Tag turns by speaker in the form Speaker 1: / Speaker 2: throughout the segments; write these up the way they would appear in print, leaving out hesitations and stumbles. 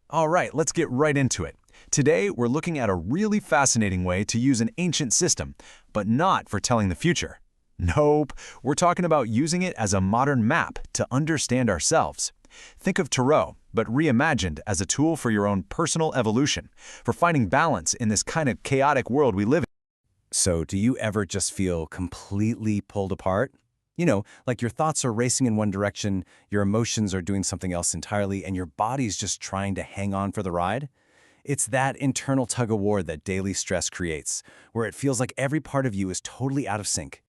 Speaker 1: All right, let's get right into it. Today, we're looking at a really fascinating way to use an ancient system, but not for telling the future. Nope, we're talking about using it as a modern map to understand ourselves. Think of Tarot, but reimagined as a tool for your own personal evolution, for finding balance in this kind of chaotic world we live in.
Speaker 2: So do you ever just feel completely pulled apart? Like your thoughts are racing in one direction, your emotions are doing something else entirely, and your body's just trying to hang on for the ride? It's that internal tug-of-war that daily stress creates, where it feels like every part of you is totally out of sync.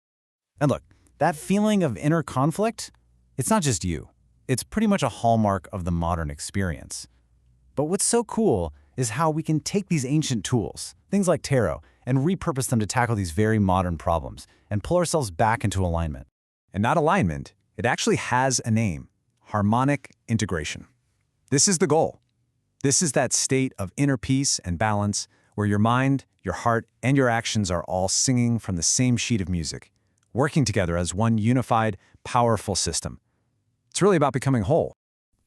Speaker 2: And look, that feeling of inner conflict, it's not just you. It's pretty much a hallmark of the modern experience. But what's so cool is how we can take these ancient tools, things like tarot, and repurpose them to tackle these very modern problems and pull ourselves back into alignment.
Speaker 1: And not alignment, it actually has a name: Harmonic Integration. This is the goal. This is that state of inner peace and balance where your mind, your heart, and your actions are all singing from the same sheet of music, working together as one unified, powerful system. It's really about becoming whole.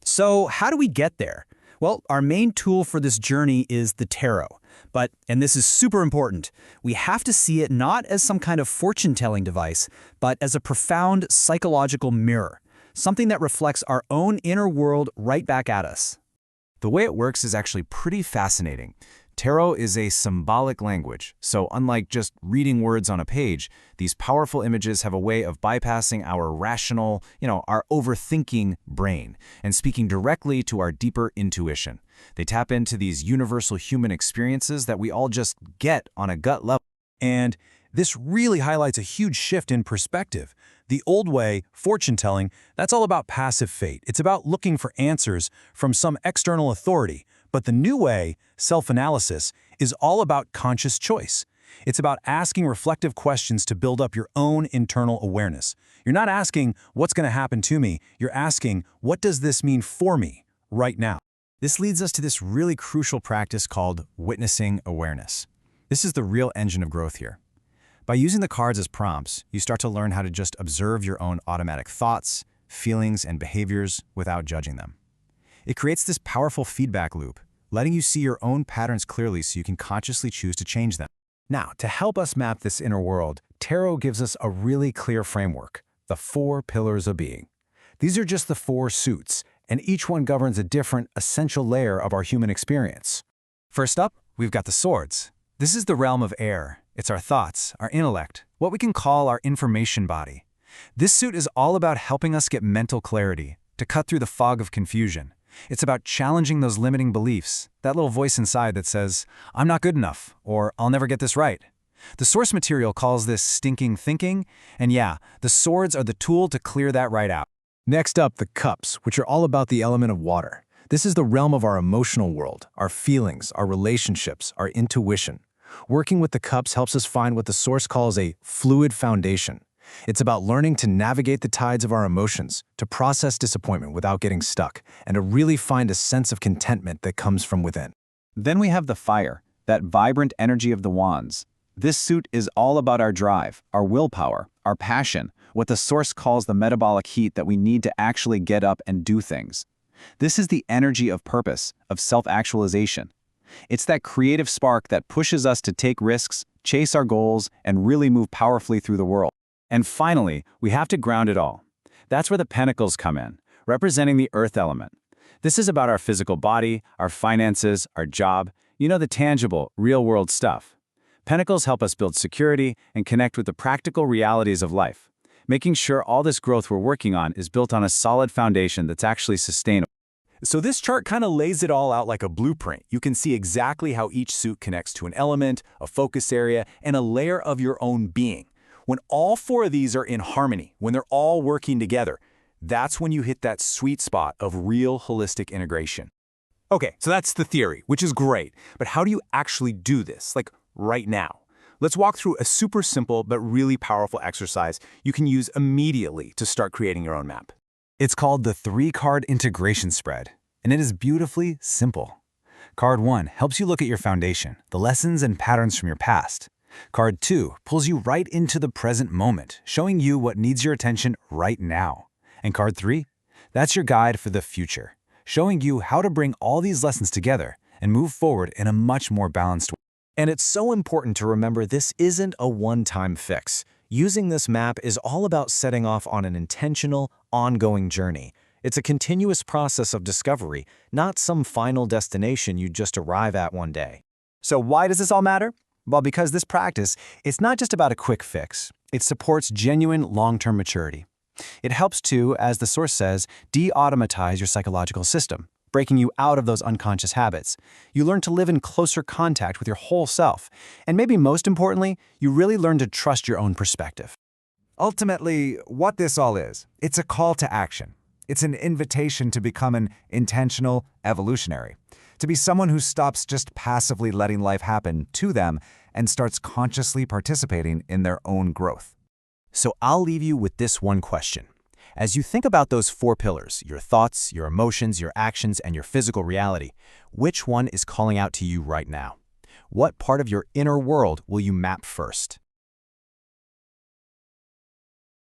Speaker 3: So how do we get there? Well, our main tool for this journey is the tarot. But, and this is super important, we have to see it not as some kind of fortune-telling device, but as a profound psychological mirror, something that reflects our own inner world right back at us.
Speaker 1: The way it works is actually pretty fascinating. Tarot is a symbolic language, so unlike just reading words on a page, these powerful images have a way of bypassing our rational, our overthinking brain and speaking directly to our deeper intuition. They tap into these universal human experiences that we all just get on a gut level.
Speaker 4: And this really highlights a huge shift in perspective. The old way, fortune-telling, that's all about passive fate. It's about looking for answers from some external authority. But the new way, self-analysis, is all about conscious choice. It's about asking reflective questions to build up your own internal awareness. You're not asking, what's going to happen to me? You're asking, what does this mean for me right now?
Speaker 2: This leads us to this really crucial practice called witnessing awareness. This is the real engine of growth here. By using the cards as prompts, you start to learn how to just observe your own automatic thoughts, feelings, and behaviors without judging them. It creates this powerful feedback loop, letting you see your own patterns clearly so you can consciously choose to change them. Now, to help us map this inner world, tarot gives us a really clear framework, the 4 pillars of being. These are just the 4 suits, and each one governs a different, essential layer of our human experience. First up, we've got the swords. This is the realm of air. It's our thoughts, our intellect, what we can call our information body. This suit is all about helping us get mental clarity, to cut through the fog of confusion. It's about challenging those limiting beliefs, that little voice inside that says, I'm not good enough, or I'll never get this right. The source material calls this stinking thinking, and yeah, the swords are the tool to clear that right out. Next up, the cups, which are all about the element of water. This is the realm of our emotional world, our feelings, our relationships, our intuition. Working with the cups helps us find what the source calls a fluid foundation. It's about learning to navigate the tides of our emotions, to process disappointment without getting stuck, and to really find a sense of contentment that comes from within.
Speaker 5: Then we have the fire, that vibrant energy of the wands. This suit is all about our drive, our willpower, our passion, what the source calls the metabolic heat that we need to actually get up and do things. This is the energy of purpose, of self-actualization. It's that creative spark that pushes us to take risks, chase our goals, and really move powerfully through the world. And finally, we have to ground it all. That's where the Pentacles come in, representing the earth element. This is about our physical body, our finances, our job, the tangible, real-world stuff. Pentacles help us build security and connect with the practical realities of life, making sure all this growth we're working on is built on a solid foundation that's actually sustainable.
Speaker 1: So this chart kind of lays it all out like a blueprint. You can see exactly how each suit connects to an element, a focus area, and a layer of your own being. When all 4 of these are in harmony, when they're all working together, that's when you hit that sweet spot of real holistic integration. Okay, so that's the theory, which is great, but how do you actually do this, like right now? Let's walk through a super simple but really powerful exercise you can use immediately to start creating your own map.
Speaker 2: It's called the 3-card integration spread, and it is beautifully simple. Card 1 helps you look at your foundation, the lessons and patterns from your past. Card 2 pulls you right into the present moment, showing you what needs your attention right now. And card 3, that's your guide for the future, showing you how to bring all these lessons together and move forward in a much more balanced way.
Speaker 3: And it's so important to remember this isn't a one-time fix. Using this map is all about setting off on an intentional, ongoing journey. It's a continuous process of discovery, not some final destination you just arrive at one day.
Speaker 2: So why does this all matter? Well, because this practice, it's not just about a quick fix. It supports genuine long-term maturity. It helps to, as the source says, de-automatize your psychological system, breaking you out of those unconscious habits. You learn to live in closer contact with your whole self. And maybe most importantly, you really learn to trust your own perspective.
Speaker 6: Ultimately, what this all is, it's a call to action. It's an invitation to become an intentional evolutionary, to be someone who stops just passively letting life happen to them and starts consciously participating in their own growth.
Speaker 3: So I'll leave you with this one question. As you think about those 4 pillars, your thoughts, your emotions, your actions, and your physical reality, which one is calling out to you right now? What part of your inner world will you map first?